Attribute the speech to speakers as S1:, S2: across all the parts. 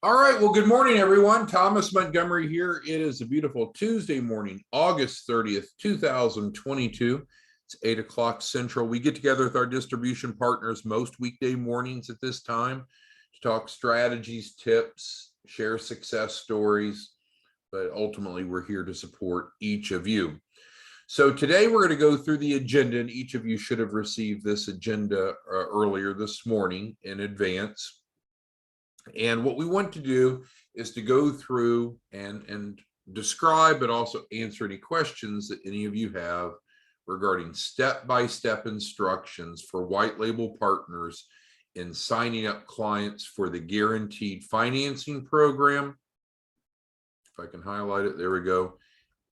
S1: All right. Well, good morning, everyone. Thomas Montgomery here. It is a beautiful Tuesday morning, August 30th, 2022. It's 8 o'clock Central. We get together with our distribution partners most weekday mornings at this time to talk strategies, tips, share success stories. But ultimately, we're here to support each of you. So today we're going to go through the agenda, and each of you should have received this agenda earlier this morning in advance. And what we want to do is to go through and describe, but also answer any questions that any of you have regarding step-by-step instructions for white label partners in signing up clients for the guaranteed financing program. If I can highlight it, there we go.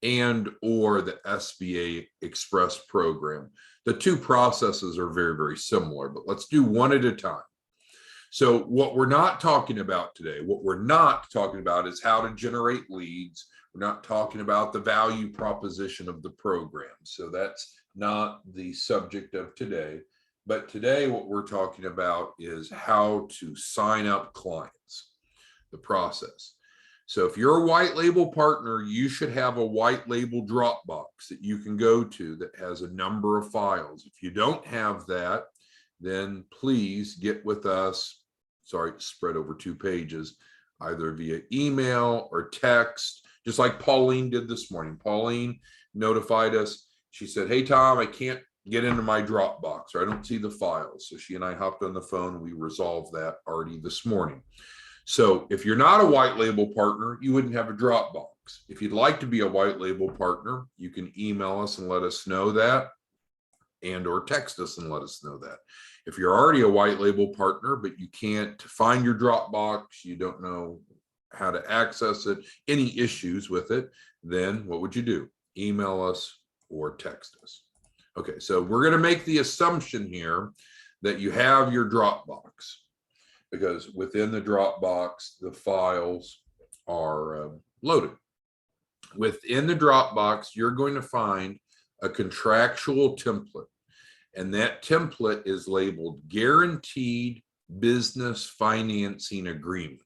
S1: And or the SBA Express program. The two processes are very, very similar, but let's do one at a time. So what we're not talking about today, is how to generate leads. We're not talking about the value proposition of the program. So that's not the subject of today. But today, what we're talking about is how to sign up clients, the process. So if you're a white label partner, you should have a white label Dropbox that you can go to that has a number of files. If you don't have that, then please get with us. Sorry, spread over 2 pages, either via email or text, just like Pauline did this morning. Pauline notified us. She said, "Hey, Tom, I can't get into my Dropbox, or I don't see the files." So she and I hopped on the phone. We resolved that already this morning. So if you're not a white label partner, you wouldn't have a Dropbox. If you'd like to be a white label partner, you can email us and let us know that, and or text us and let us know that. If you're already a white label partner, but you can't find your Dropbox, you don't know how to access it, any issues with it, then what would you do? Email us or text us. Okay, so we're going to make the assumption here that you have your Dropbox, because within the Dropbox, the files are loaded. Within the Dropbox, you're going to find a contractual template. And that template is labeled Guaranteed Business Financing Agreement.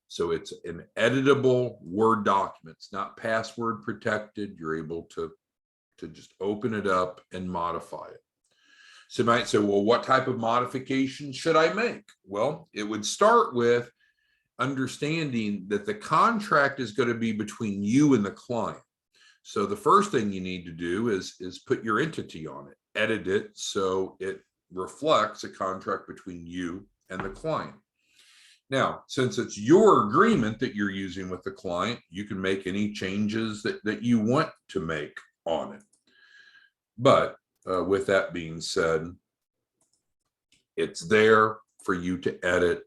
S1: So it's an editable Word document. It's not password protected. You're able to just open it up and modify it. So you might say, well, what type of modifications should I make? Well, it would start with understanding that the contract is going to be between you and the client. So the first thing you need to do is put your entity on it, edit it so it reflects a contract between you and the client. Now, since it's your agreement that you're using with the client, you can make any changes that you want to make on it. But with that being said, it's there for you to edit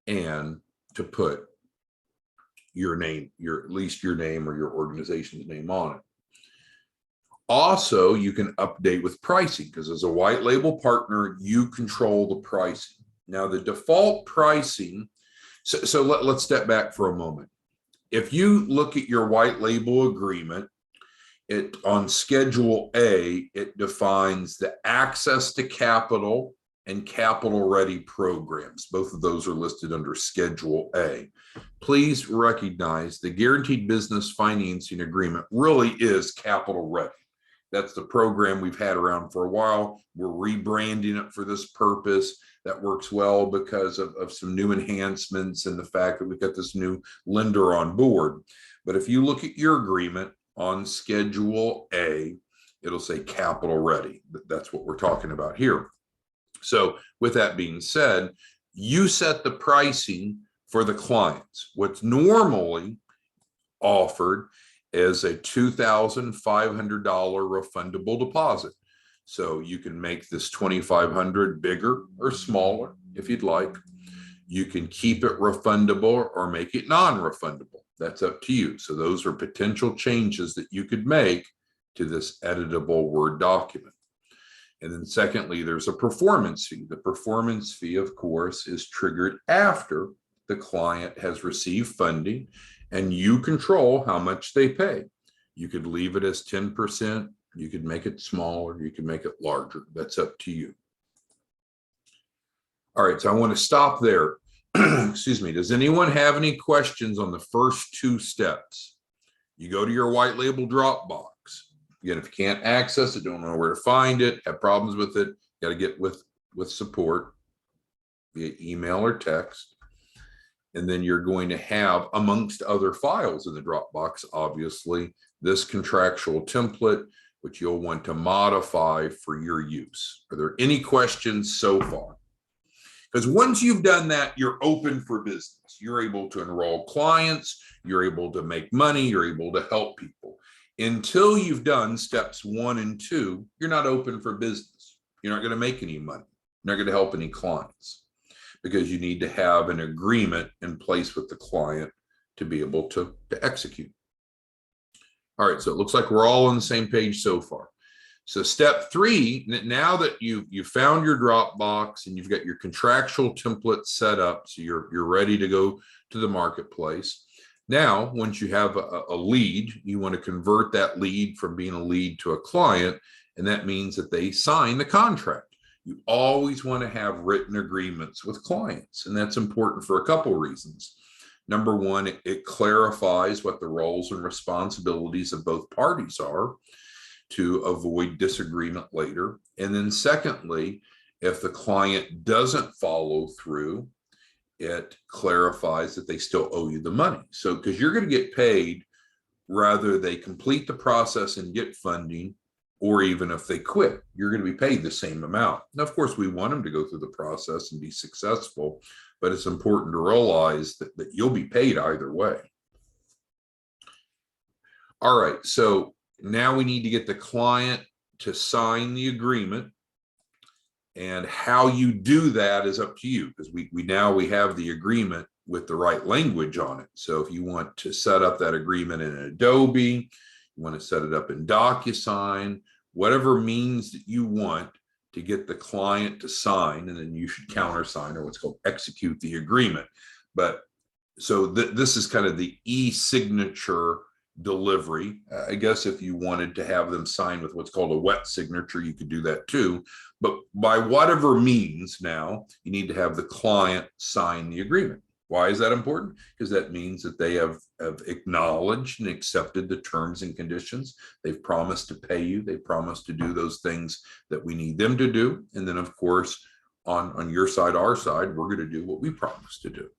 S1: and to put your name, at least your name or your organization's name on it. Also, you can update with pricing, because as a white label partner, you control the pricing. Now, the default pricing, so let's step back for a moment. If you look at your white label agreement, on Schedule A, it defines the access to capital and capital ready programs. Both of those are listed under Schedule A. Please recognize the Guaranteed Business Financing Agreement really is capital ready. That's the program we've had around for a while. We're rebranding it for this purpose. That works well because of some new enhancements and the fact that we've got this new lender on board. But if you look at your agreement on Schedule A, it'll say capital ready. That's what we're talking about here. So with that being said, you set the pricing for the clients. What's normally offered is a $2,500 refundable deposit. So you can make this $2,500 bigger or smaller if you'd like. You can keep it refundable or make it non-refundable. That's up to you. So those are potential changes that you could make to this editable Word document. And then secondly, there's a performance fee. The performance fee, of course, is triggered after the client has received funding and you control how much they pay. You could leave it as 10%. You could make it smaller. You could make it larger. That's up to you. All right, so I want to stop there. excuse me, does anyone have any questions on the first two steps? You go to your white label Dropbox. Again, if you can't access it, don't know where to find it, have problems with it, got to get with support via email or text. And then you're going to have, amongst other files in the Dropbox, obviously, this contractual template, which you'll want to modify for your use. Are there any questions so far? Because once you've done that, you're open for business. You're able to enroll clients, you're able to make money, you're able to help people. Until you've done steps 1 and 2, you're not open for business. You're not going to make any money. You're not going to help any clients, because you need to have an agreement in place with the client to be able to execute. All right, so it looks like we're all on the same page so far. So step 3, now that you've found your Dropbox and you've got your contractual template set up, so you're ready to go to the marketplace. Now, once you have a lead, you want to convert that lead from being a lead to a client, and that means that they sign the contract. You always want to have written agreements with clients, and that's important for a couple of reasons. Number one, it clarifies what the roles and responsibilities of both parties are to avoid disagreement later. And then secondly, if the client doesn't follow through, it clarifies that they still owe you the money. So, because you're going to get paid whether they complete the process and get funding, or even if they quit, you're going to be paid the same amount. Now, of course, we want them to go through the process and be successful, but it's important to realize that you'll be paid either way. All right, so now we need to get the client to sign the agreement, and how you do that is up to you, because we have the agreement with the right language on it. So if you want to set up that agreement in Adobe, you want to set it up in DocuSign, whatever means that you want to get the client to sign, and then you should countersign, or what's called execute the agreement. But so this is kind of the e-signature delivery. I guess if you wanted to have them sign with what's called a wet signature, you could do that too. But by whatever means, now you need to have the client sign the agreement. Why is that important? Because that means that they have acknowledged and accepted the terms and conditions. They've promised to pay you. They promised to do those things that we need them to do. And then, of course, on your side, our side, we're going to do what we promised to do.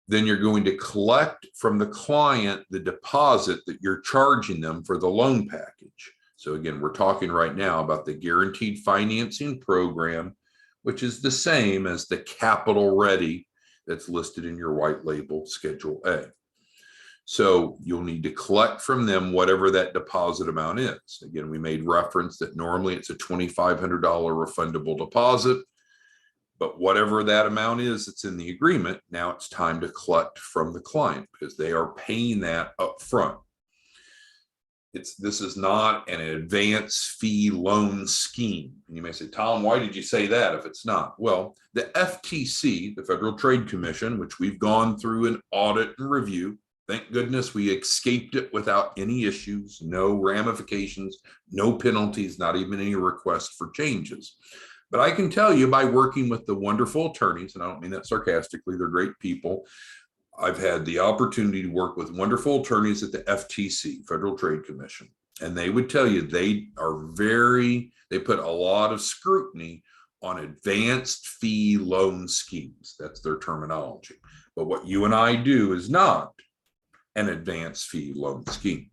S1: Then you're going to collect from the client the deposit that you're charging them for the loan package. So again, we're talking right now about the guaranteed financing program, which is the same as the Capital Ready that's listed in your white label Schedule A. So you'll need to collect from them whatever that deposit amount is. Again, we made reference that normally it's a $2,500 refundable deposit, but whatever that amount is that's in the agreement, now it's time to collect from the client, because they are paying that up front. This is not an advance fee loan scheme. And you may say, Tom, why did you say that if it's not? Well, the FTC, the Federal Trade Commission, which we've gone through an audit and review, thank goodness we escaped it without any issues, no ramifications, no penalties, not even any requests for changes. But I can tell you, by working with the wonderful attorneys, and I don't mean that sarcastically, they're great people, I've had the opportunity to work with wonderful attorneys at the FTC, Federal Trade Commission, and they would tell you they put a lot of scrutiny on advanced fee loan schemes. That's their terminology. But what you and I do is not an advanced fee loan scheme.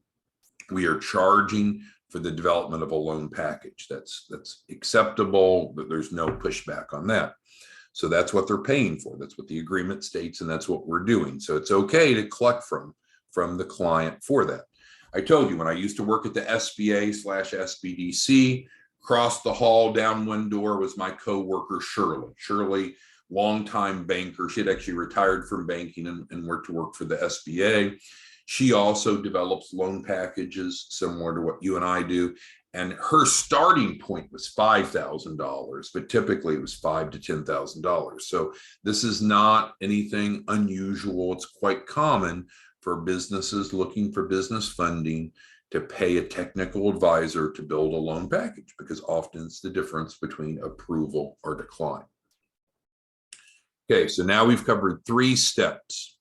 S1: We are charging for the development of a loan package. That's acceptable, but there's no pushback on that. So that's what they're paying for. That's what the agreement states, and that's what we're doing. So it's okay to collect from the client for that. I told you, when I used to work at the SBA/SBDC, across the hall, down one door was my coworker, Shirley. Shirley, longtime banker. She had actually retired from banking and worked to work for the SBA. She also develops loan packages similar to what you and I do. And her starting point was $5,000, but typically it was $5,000 to $10,000. So this is not anything unusual. It's quite common for businesses looking for business funding to pay a technical advisor to build a loan package, because often it's the difference between approval or decline. Okay, so now we've covered 3 steps.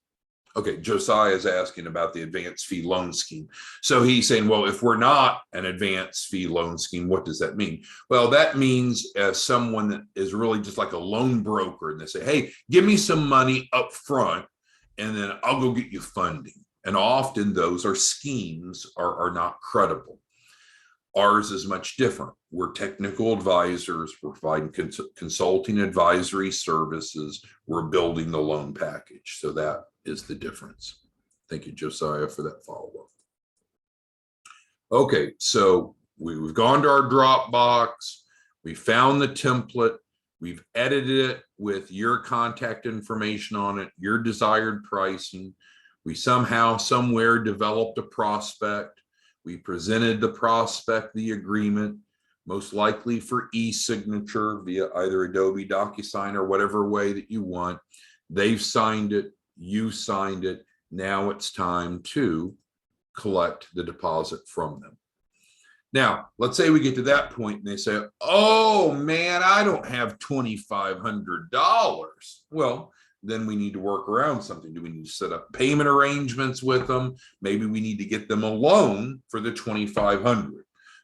S1: Okay, Josiah is asking about the advance fee loan scheme. So he's saying, well, if we're not an advance fee loan scheme, what does that mean? Well, that means someone that is really just like a loan broker, and they say, hey, give me some money up front, and then I'll go get you funding. And often those are schemes are not credible. Ours is much different. We're technical advisors, we're providing consulting advisory services, we're building the loan package. So that is the difference. Thank you, Josiah, for that follow-up. Okay, so we've gone to our Dropbox, we found the template, we've edited it with your contact information on it, your desired pricing. We somehow, somewhere developed a prospect. We presented the prospect the agreement, most likely for e-signature via either Adobe DocuSign or whatever way that you want. They've signed it, you signed it. Now it's time to collect the deposit from them. Now, let's say we get to that point and they say, oh man, I don't have $2,500. Well, then we need to work around something. Do we need to set up payment arrangements with them? Maybe we need to get them a loan for the $2,500.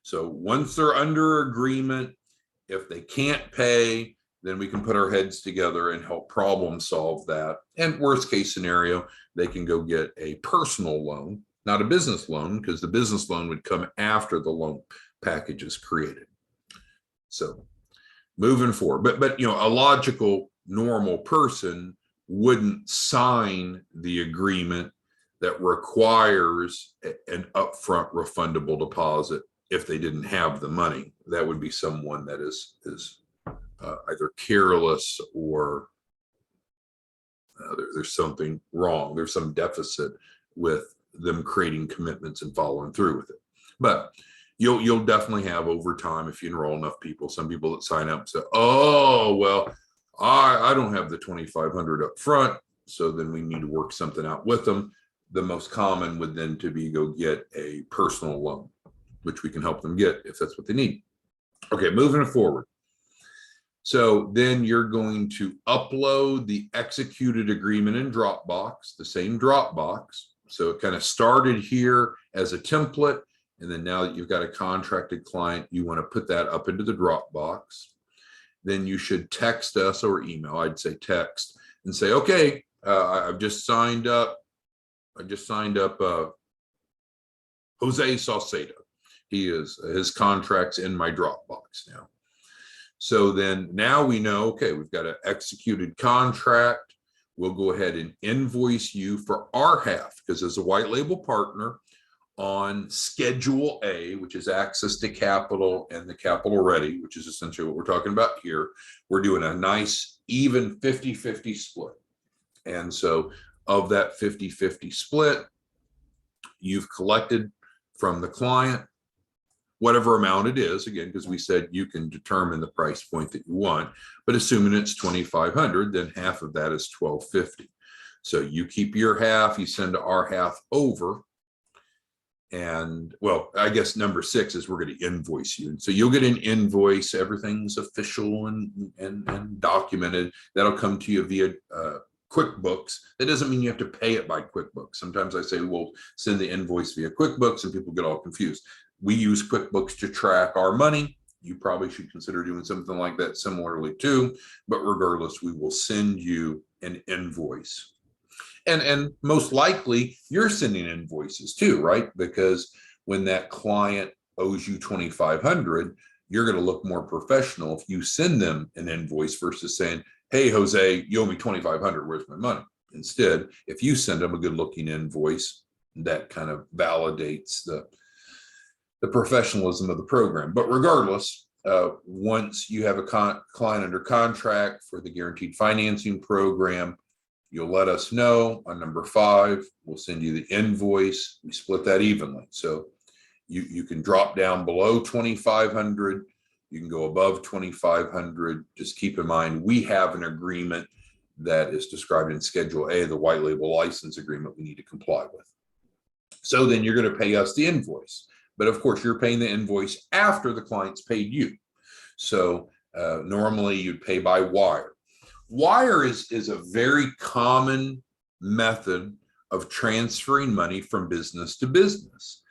S1: So once they're under agreement, if they can't pay, then we can put our heads together and help problem solve that. And worst case scenario, they can go get a personal loan, not a business loan, because the business loan would come after the loan package is created. So moving forward, but you know, a logical, normal person wouldn't sign the agreement that requires an upfront refundable deposit if they didn't have the money. That would be someone that is either careless or there's something wrong. There's some deficit with them creating commitments and following through with it. But you'll definitely have over time, if you enroll enough people, some people that sign up and say, oh, well, I don't have the 2,500 up front, so then we need to work something out with them. The most common would then to be go get a personal loan, which we can help them get if that's what they need. Okay, moving forward. So then you're going to upload the executed agreement in Dropbox, the same Dropbox. So it kind of started here as a template, and then now that you've got a contracted client, you want to put that up into the Dropbox. Then you should text us or email, I'd say text, and say, okay, I've just signed up. Jose Saucedo. His contract's in my Dropbox now. So then now we know, okay, we've got an executed contract. We'll go ahead and invoice you for our half, because as a white label partner on Schedule A, which is access to capital and the capital ready, which is essentially what we're talking about here, we're doing a nice even 50-50 split. And so of that 50-50 split, you've collected from the client whatever amount it is, again, because we said you can determine the price point that you want, but assuming it's 2,500, then half of that is 1,250. So you keep your half, you send our half over. And well, I guess number 6 is we're going to invoice you. And so you'll get an invoice. Everything's official and documented. That'll come to you via QuickBooks. That doesn't mean you have to pay it by QuickBooks. Sometimes I say, we'll send the invoice via QuickBooks and people get all confused. We use QuickBooks to track our money. You probably should consider doing something like that similarly too. But regardless, we will send you an invoice. And most likely you're sending invoices too, right? Because when that client owes you 2,500, you're going to look more professional if you send them an invoice versus saying, hey, Jose, you owe me 2,500, where's my money? Instead, if you send them a good looking invoice, that kind of validates the professionalism of the program. But regardless, once you have a client under contract for the guaranteed financing program, you'll let us know on number 5. We'll send you the invoice. We split that evenly. So you can drop down below 2,500. You can go above 2,500. Just keep in mind, we have an agreement that is described in Schedule A, the white label license agreement we need to comply with. So then you're going to pay us the invoice. But of course, you're paying the invoice after the client's paid you. So normally you'd pay by wire. Wire is a very common method of transferring money from business to business.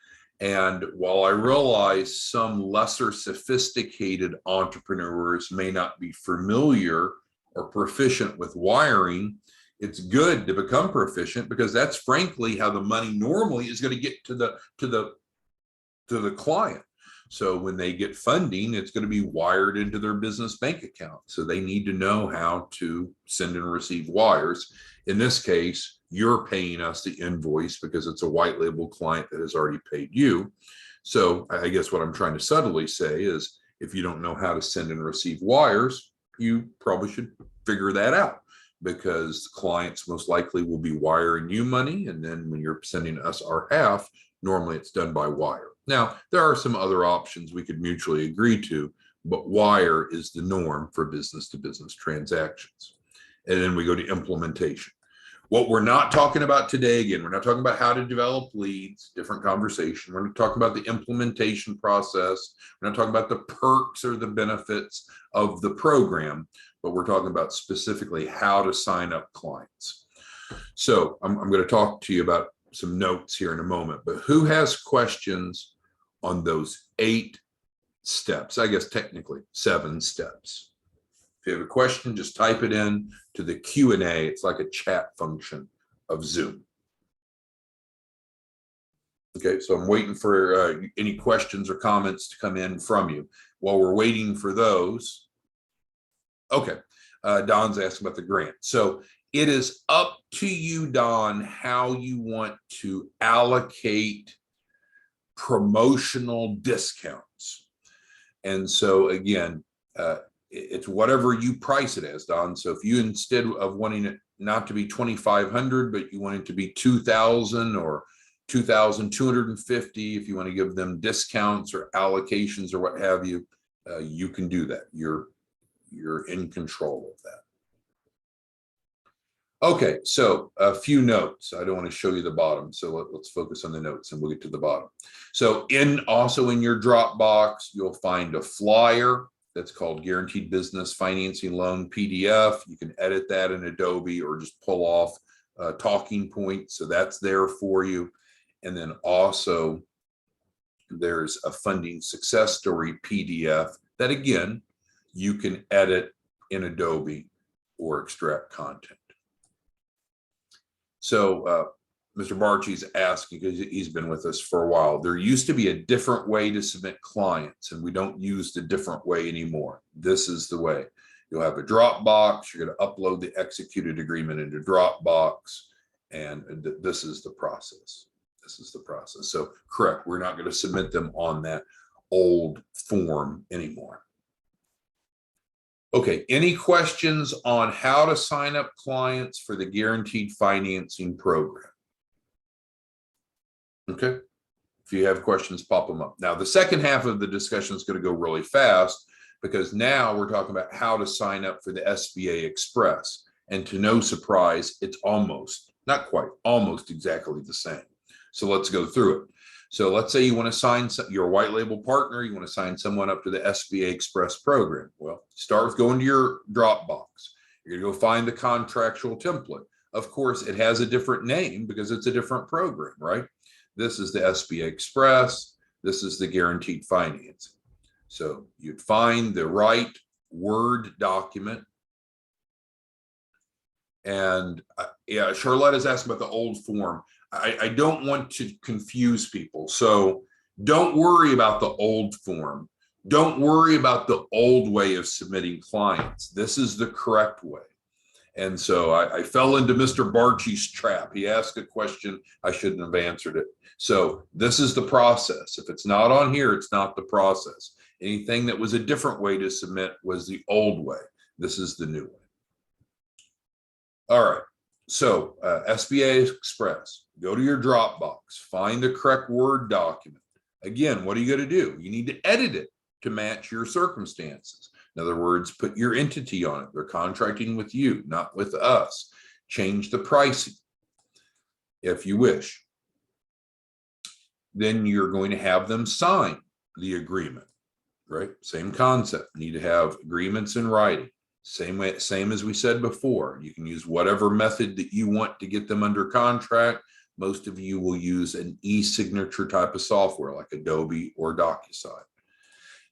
S1: And while I realize some lesser sophisticated entrepreneurs may not be familiar or proficient with wiring, it's good to become proficient, because that's frankly how the money normally is going to get to the client. So when they get funding, it's going to be wired into their business bank account. So they need to know how to send and receive wires. In this case, you're paying us the invoice because it's a white label client that has already paid you. So I guess what I'm trying to subtly say is, if you don't know how to send and receive wires, you probably should figure that out, because clients most likely will be wiring you money. And then when you're sending us our half, normally it's done by wire. Now, there are some other options we could mutually agree to, but wire is the norm for business to business transactions. And then we go to implementation. What we're not talking about today, again, we're not talking about how to develop leads, different conversation. We're not talking about the implementation process. We're not talking about the perks or the benefits of the program, but we're talking about specifically how to sign up clients. So I'm going to talk to you about some notes here in a moment, but who has questions on those 8 steps? I guess technically 7 steps. If you have a question, just type it in to the Q&A. It's like a chat function of Zoom. Okay, so I'm waiting for any questions or comments to come in from you. While we're waiting for those, okay, Don's asking about the grant. So it is up to you, Don, how you want to allocate promotional discounts. And so again, it's whatever you price it as, Don. So if you, instead of wanting it not to be 2,500, but you want it to be 2,000 or 2,250, if you want to give them discounts or allocations or what have you, you can do that. You're in control of that. Okay, so a few notes. I don't want to show you the bottom, so let's focus on the notes and we'll get to the bottom. So also in your Dropbox, you'll find a flyer that's called Guaranteed Business Financing Loan PDF. You can edit that in Adobe or just pull off talking points. So that's there for you. And then also there's a funding success story PDF that, again, you can edit in Adobe or extract content. So Mr. Barchi's asking, because he's been with us for a while, there used to be a different way to submit clients, and we don't use the different way anymore. This is the way. You'll have a Dropbox. You're going to upload the executed agreement into Dropbox, and this is the process. This is the process. So correct, we're not going to submit them on that old form anymore. Okay, any questions on how to sign up clients for the Guaranteed Financing Program? Okay, if you have questions, pop them up. Now, the second half of the discussion is going to go really fast, because now we're talking about how to sign up for the SBA Express. And to no surprise, it's almost, not quite, almost exactly the same. So let's go through it. So let's say you want to sign, you're a white label partner, you want to sign someone up to the SBA Express program. Well, start with going to your Dropbox. You're going to go find the contractual template. Of course, it has a different name because it's a different program, right? This is the SBA Express. This is the Guaranteed Financing. So you'd find the right Word document. And yeah, Charlotte is asking about the old form. I don't want to confuse people. So don't worry about the old form. Don't worry about the old way of submitting clients. This is the correct way. And so I fell into Mr. Barchi's trap. He asked a question, I shouldn't have answered it. So this is the process. If it's not on here, it's not the process. Anything that was a different way to submit was the old way. This is the new way. All right. So SBA Express, go to your Dropbox, find the correct Word document. Again, what are you going to do? You need to edit it to match your circumstances. In other words, put your entity on it. They're contracting with you, not with us. Change the pricing if you wish. Then you're going to have them sign the agreement, right? Same concept. You need to have agreements in writing. Same way, same as we said before. You can use whatever method that you want to get them under contract. Most of you will use an e-signature type of software like Adobe or DocuSign.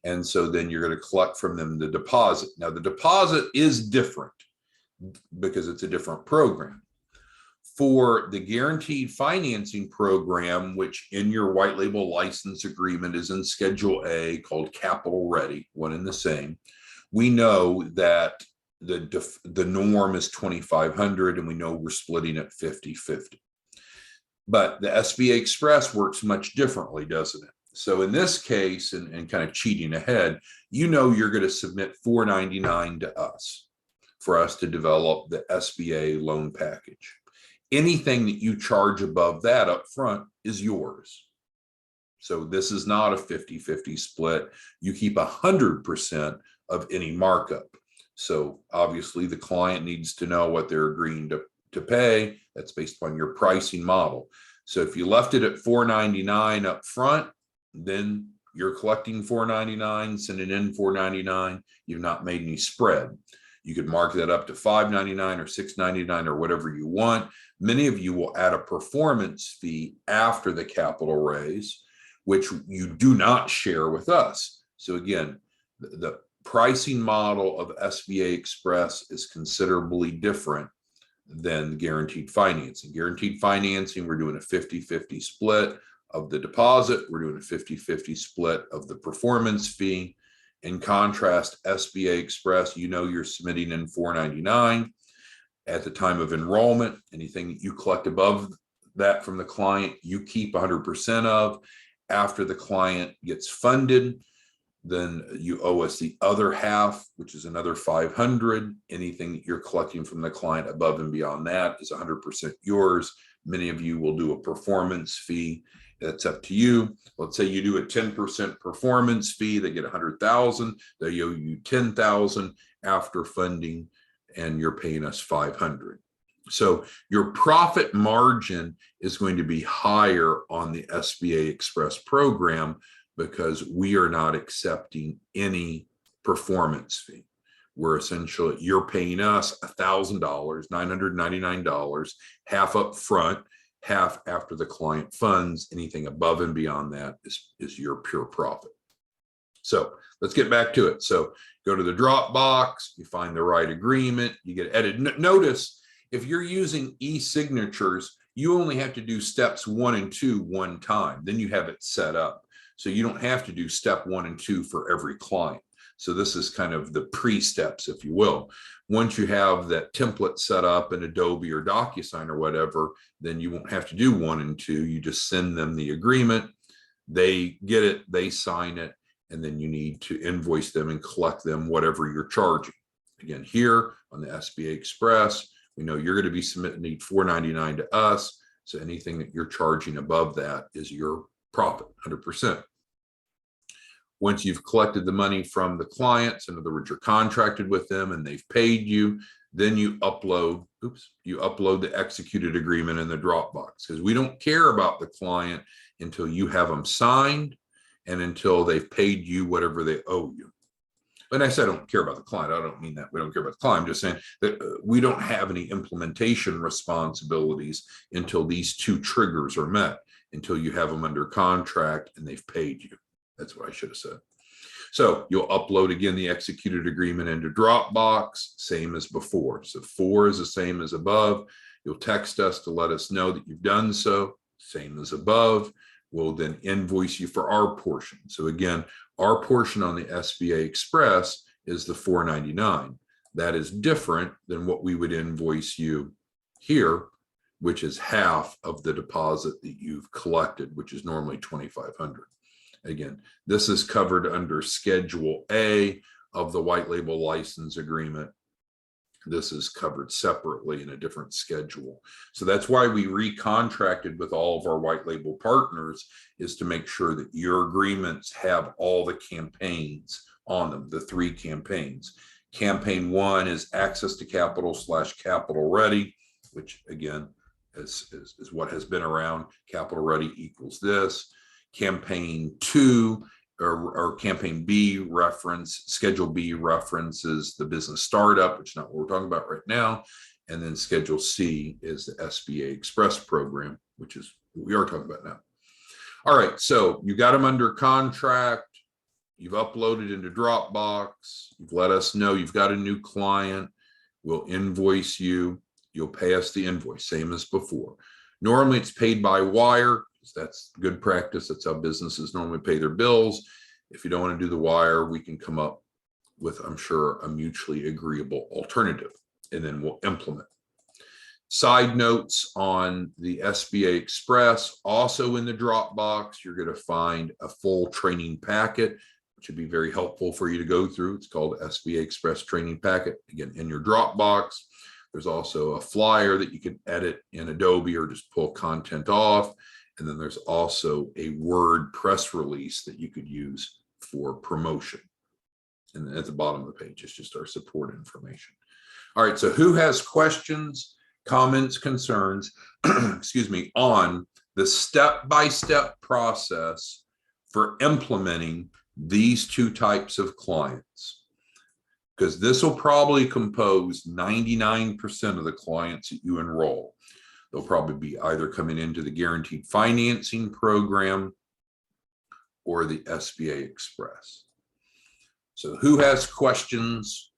S1: And so then you're going to collect from them the deposit. Now, the deposit is different because it's a different program. For the guaranteed financing program, which in your white label license agreement is in Schedule A, called Capital Ready, one and the same, we know that the norm is $2,500, and we know we're splitting it 50-50. But the SBA Express works much differently, doesn't it? So in this case, and kind of cheating ahead, you know you're going to submit $499 to us for us to develop the SBA loan package. Anything that you charge above that up front is yours. So this is not a 50-50 split. You keep 100% of any markup. So obviously the client needs to know what they're agreeing to pay. That's based upon your pricing model. So if you left it at $499 up front, then you're collecting $499, sending in $499. You've not made any spread. You could mark that up to $599 or $699 or whatever you want. Many of you will add a performance fee after the capital raise, which you do not share with us. So again, the pricing model of SBA Express is considerably different than guaranteed financing. Guaranteed financing, we're doing a 50-50 split of the deposit. We're doing a 50-50 split of the performance fee. In contrast, SBA Express, you know you're submitting in $499 at the time of enrollment. Anything that you collect above that from the client, you keep 100% of. After the client gets funded, then you owe us the other half, which is another $500. Anything that you're collecting from the client above and beyond that is 100% yours. Many of you will do a performance fee. That's up to you. Let's say you do a 10% performance fee. They get 100,000. They owe you 10,000 after funding, and you're paying us 500. So your profit margin is going to be higher on the SBA Express program because we are not accepting any performance fee. We're essentially, you're paying us $1,000, $999, half up front, half after the client funds. Anything above and beyond that is your pure profit. So let's get back to it. So go to the Dropbox, you find the right agreement, you get edited. Notice if you're using e-signatures, you only have to do steps 1 and 2 one time. Then you have it set up. So you don't have to do step 1 and 2 for every client. So this is kind of the pre-steps, if you will. Once you have that template set up in Adobe or DocuSign or whatever, then you won't have to do 1 and 2. You just send them the agreement. They get it, they sign it, and then you need to invoice them and collect them whatever you're charging. Again, here on the SBA Express, we know you're going to be submitting $499 to us. So anything that you're charging above that is your profit, 100%. Once you've collected the money from the clients, in other words, you're contracted with them and they've paid you, then you upload the executed agreement in the Dropbox, because we don't care about the client until you have them signed and until they've paid you whatever they owe you. When I said I don't care about the client, I don't mean that we don't care about the client. I'm just saying that we don't have any implementation responsibilities until these 2 triggers are met, until you have them under contract and they've paid you. That's what I should have said. So you'll upload again the executed agreement into Dropbox, same as before. So 4 is the same as above. You'll text us to let us know that you've done so, same as above. We'll then invoice you for our portion. So again, our portion on the SBA Express is the $499. That is different than what we would invoice you here, which is half of the deposit that you've collected, which is normally $2,500. Again, this is covered under Schedule A of the white label license agreement. This is covered separately in a different schedule. So that's why we recontracted with all of our white label partners, is to make sure that your agreements have all the campaigns on them, the 3 campaigns. Campaign 1 is access to capital / capital ready, which again is what has been around. Capital ready equals this. Campaign 2 or campaign B reference, schedule B references the business startup, which is not what we're talking about right now. And then schedule C is the SBA Express program, which is what we are talking about now. All right, so you got them under contract. You've uploaded into Dropbox. You've let us know you've got a new client. We'll invoice you. You'll pay us the invoice, same as before. Normally it's paid by wire. That's good practice. That's how businesses normally pay their bills. If you don't want to do the wire, we can come up with, I'm sure, a mutually agreeable alternative, and then we'll implement. Side notes on the SBA Express, also in the Dropbox, you're going to find a full training packet, which would be very helpful for you to go through. It's called SBA Express Training Packet, again, in your Dropbox. There's also a flyer that you can edit in Adobe or just pull content off. And then there's also a Word press release that you could use for promotion. And then at the bottom of the page, it's just our support information. All right, so who has questions, comments, concerns, excuse me, on the step-by-step process for implementing these two types of clients? Because this will probably compose 99% of the clients that you enroll. They'll probably be either coming into the guaranteed financing program or the SBA Express. So who has questions,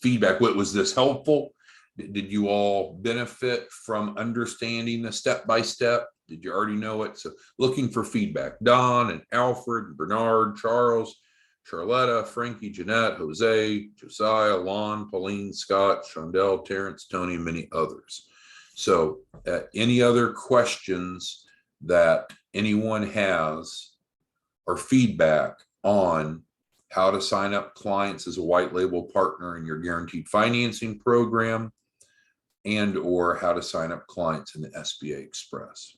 S1: feedback? What, was this helpful? Did you all benefit from understanding the step-by-step? Did you already know it? So looking for feedback. Don and Alfred, Bernard, Charles, Charletta, Frankie, Jeanette, Jose, Josiah, Lon, Pauline, Scott, Shondell, Terrence, Tony, and many others. So any other questions that anyone has or feedback on how to sign up clients as a white label partner in your guaranteed financing program, and or how to sign up clients in the SBA Express?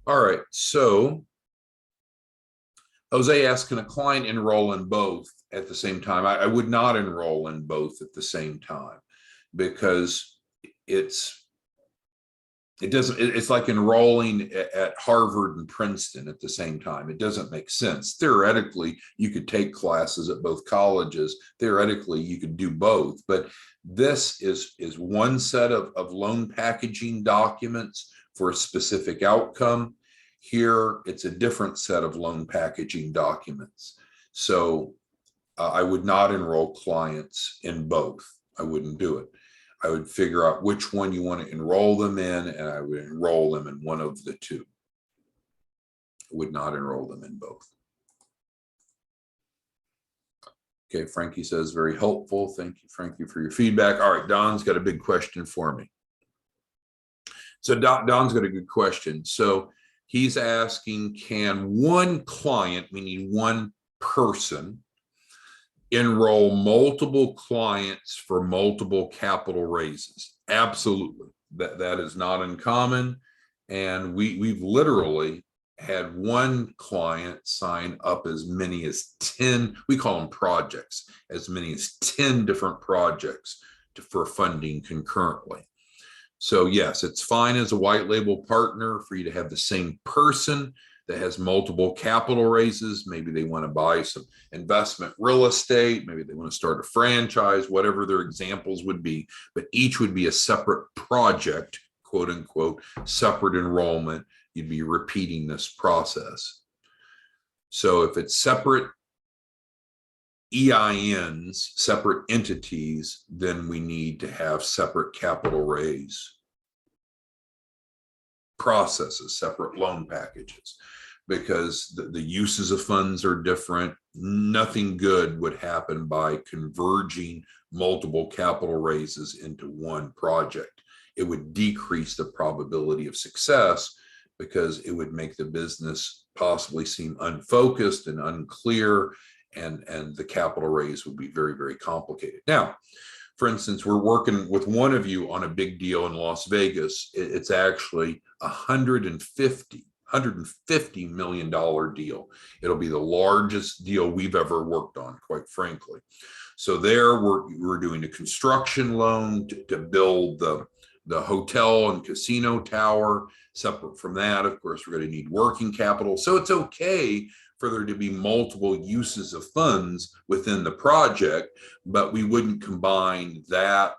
S1: All right, so Jose asked, can a client enroll in both at the same time? I would not enroll in both at the same time, because it's like enrolling at Harvard and Princeton at the same time. It doesn't make sense. Theoretically, you could take classes at both colleges. Theoretically, you could do both, but this is one set of loan packaging documents for a specific outcome. Here, it's a different set of loan packaging documents. So I would not enroll clients in both. I wouldn't do it. I would figure out which one you want to enroll them in, and I would enroll them in one of the two. I would not enroll them in both. Okay, Frankie says, very helpful. Thank you, Frankie, for your feedback. All right, Don's got a big question for me. So Don's got a good question. So he's asking, can one client, meaning one person, enroll multiple clients for multiple capital raises? Absolutely. That is not uncommon. And we've literally had one client sign up as many as 10, we call them projects, as many as 10 different projects for funding concurrently. So yes, it's fine as a white label partner for you to have the same person that has multiple capital raises. Maybe they want to buy some investment real estate. Maybe they want to start a franchise, whatever their examples would be, but each would be a separate project, quote unquote, separate enrollment. You'd be repeating this process. So if it's separate EINs, separate entities, then we need to have separate capital raise processes, separate loan packages, because the uses of funds are different. Nothing good would happen by converging multiple capital raises into one project. It would decrease the probability of success, because it would make the business possibly seem unfocused and unclear, and the capital raise would be very, very complicated. Now, for instance, we're working with one of you on a big deal in Las Vegas. It's actually $150 million deal. It'll be the largest deal we've ever worked on, quite frankly. So there we're doing a construction loan to build the the hotel and casino tower. Separate from that, of course, we're going to need working capital. So it's okay for there to be multiple uses of funds within the project, but we wouldn't combine that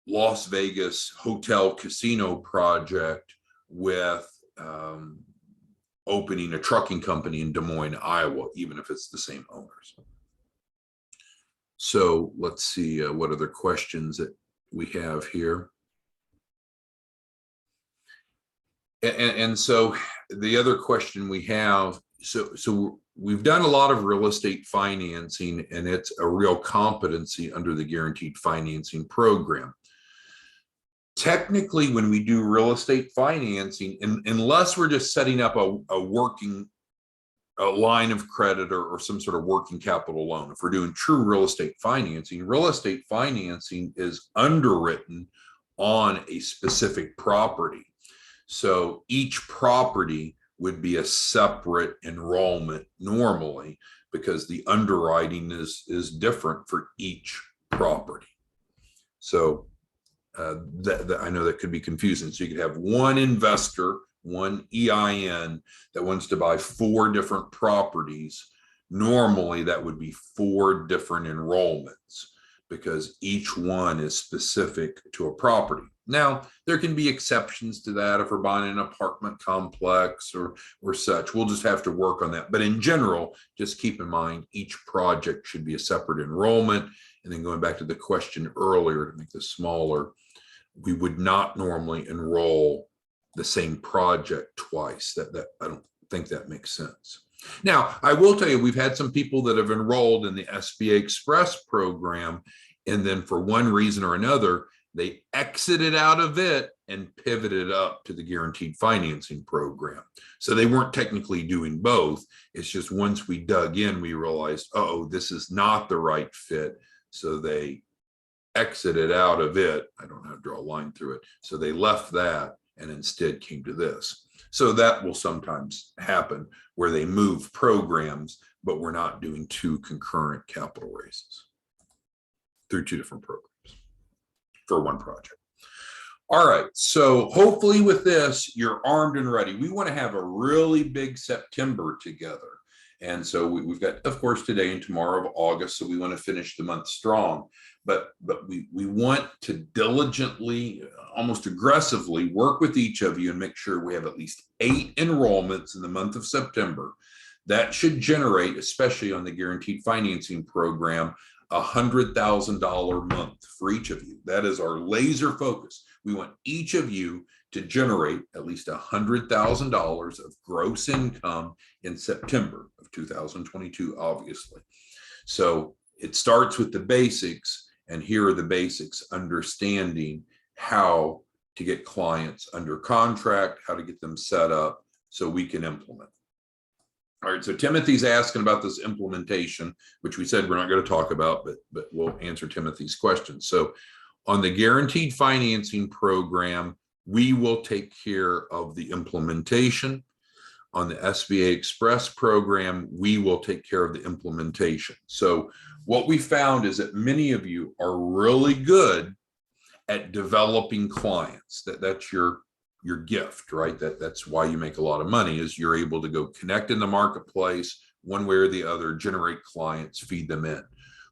S1: Las Vegas hotel casino project with opening a trucking company in Des Moines, Iowa, even if it's the same owners. So let's see what other questions that we have here. And so the other question we have, so we've done a lot of real estate financing, and it's a real competency under the guaranteed financing program. Technically, when we do real estate financing, unless we're just setting up a working line of credit or some sort of working capital loan, if we're doing true real estate financing is underwritten on a specific property. So each property would be a separate enrollment normally, because the underwriting is different for each property. So that I know that could be confusing. So you could have one investor, one EIN that wants to buy 4 different properties. Normally that would be 4 different enrollments, because each one is specific to a property. Now, there can be exceptions to that if we're buying an apartment complex or such. We'll just have to work on that. But in general, just keep in mind, each project should be a separate enrollment. And then going back to the question earlier, to make this smaller, we would not normally enroll the same project twice. That I don't think that makes sense. Now, I will tell you, we've had some people that have enrolled in the SBA Express program, and then for one reason or another, they exited out of it and pivoted up to the guaranteed financing program. So they weren't technically doing both. It's just once we dug in, we realized, oh, this is not the right fit. So they exited out of it. I don't know how to draw a line through it. So they left that and instead came to this. So that will sometimes happen where they move programs, but we're not doing 2 concurrent capital raises through 2 different programs for one project. All right, so hopefully with this, you're armed and ready. We want to have a really big September together. And so we've got, of course, today and tomorrow of August, so we want to finish the month strong. But we want to diligently, almost aggressively work with each of you and make sure we have at least 8 enrollments in the month of September. That should generate, especially on the guaranteed financing program, $100,000 month for each of you. That is our laser focus. We want each of you to generate at least $100,000 of gross income in September of 2022, obviously. So it starts with the basics, and here are the basics: understanding how to get clients under contract, how to get them set up so we can implement. All right, so Timothy's asking about this implementation, which we said we're not going to talk about, but we'll answer Timothy's question. So on the guaranteed financing program, we will take care of the implementation. On the SBA Express program, we will take care of the implementation. So what we found is that many of you are really good at developing clients. That's your gift, right? That's why you make a lot of money, is you're able to go connect in the marketplace one way or the other, generate clients, feed them in.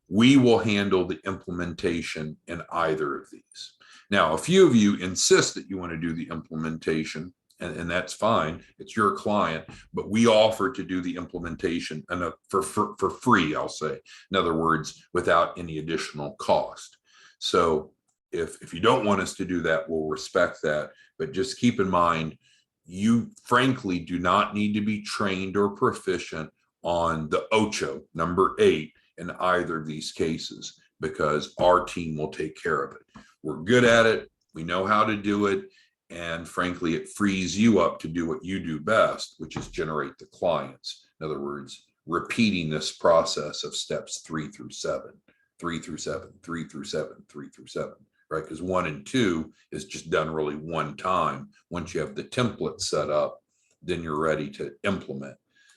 S1: We will handle the implementation in either of these. Now, a few of you insist that you want to do the implementation, and that's fine. It's your client, but we offer to do the implementation for free, I'll say. In other words, without any additional cost. So if you don't want us to do that, we'll respect that. But just keep in mind, you frankly do not need to be trained or proficient on the Ocho, number 8, in either of these cases, because our team will take care of it. We're good at it. We know how to do it. And frankly, it frees you up to do what you do best, which is generate the clients. In other words, repeating this process of steps 3 through 7, 3 through 7, 3 through 7, 3 through 7. Right? Because 1 and 2 is just done really one time. Once you have the template set up, then you're ready to implement.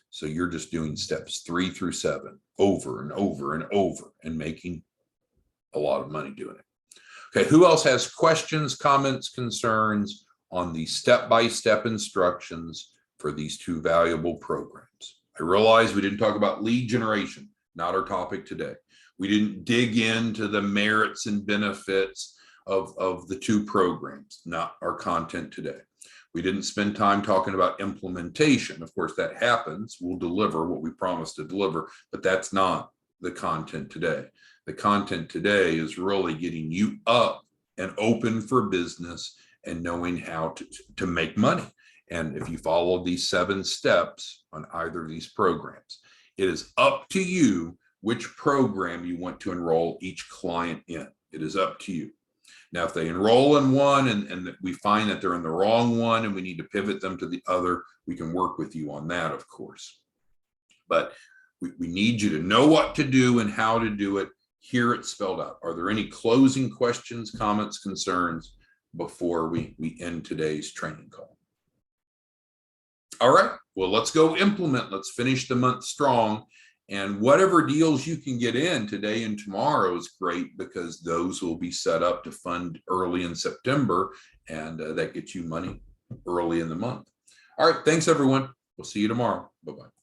S1: So you're just doing steps 3 through 7 over and over and over and making a lot of money doing it. Okay, who else has questions, comments, concerns on the step-by-step instructions for these two valuable programs? I realize we didn't talk about lead generation, not our topic today. We didn't dig into the merits and benefits of the two programs, not our content today. We didn't spend time talking about implementation. Of course, that happens. We'll deliver what we promised to deliver, but that's not the content today. The content today is really getting you up and open for business and knowing how to make money. And if you follow these 7 steps on either of these programs, it is up to you which program you want to enroll each client in. It is up to you. Now, if they enroll in one and we find that they're in the wrong one and we need to pivot them to the other, we can work with you on that, of course. But we need you to know what to do and how to do it. Hear it spelled out. Are there any closing questions, comments, concerns before we end today's training call? All right, well, let's go implement. Let's finish the month strong. And whatever deals you can get in today and tomorrow is great, because those will be set up to fund early in September, and that gets you money early in the month. All right, thanks everyone. We'll see you tomorrow. Bye-bye.